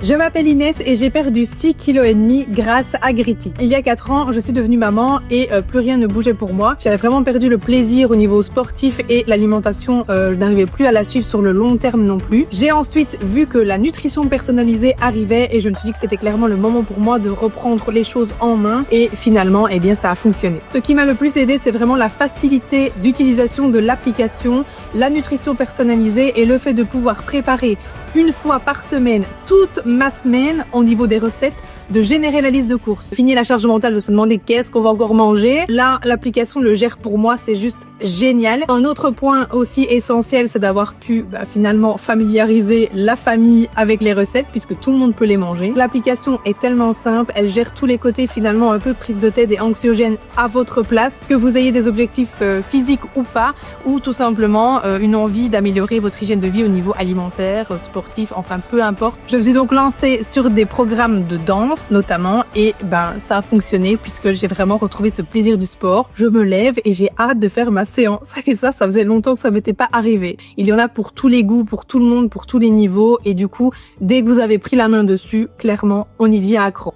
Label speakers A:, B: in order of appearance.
A: Je m'appelle Inès et j'ai perdu 6,5 kg grâce à Gritty. Il y a 4 ans, je suis devenue maman et plus rien ne bougeait pour moi. J'avais vraiment perdu le plaisir au niveau sportif et l'alimentation, je n'arrivais plus à la suivre sur le long terme non plus. J'ai ensuite vu que la nutrition personnalisée arrivait et je me suis dit que c'était clairement le moment pour moi de reprendre les choses en main et finalement, eh bien, ça a fonctionné. Ce qui m'a le plus aidé, c'est vraiment la facilité d'utilisation de l'application, la nutrition personnalisée et le fait de pouvoir préparer une fois par semaine toute ma semaine au niveau des recettes, de générer la liste de courses. Fini la charge mentale de se demander qu'est-ce qu'on va encore manger. Là, l'application le gère pour moi, c'est juste génial. Un autre point aussi essentiel, c'est d'avoir pu finalement familiariser la famille avec les recettes puisque tout le monde peut les manger. L'application est tellement simple, elle gère tous les côtés finalement un peu prise de tête et anxiogène à votre place, que vous ayez des objectifs physiques ou pas, ou tout simplement une envie d'améliorer votre hygiène de vie au niveau alimentaire, sportif, enfin peu importe. Je me suis donc lancée sur des programmes de danse notamment et ça a fonctionné puisque j'ai vraiment retrouvé ce plaisir du sport. Je me lève et j'ai hâte de faire ma séance et ça faisait longtemps que ça m'était pas arrivé. Il y en a pour tous les goûts, pour tout le monde, pour tous les niveaux et du coup dès que vous avez pris la main dessus, clairement on y devient accro.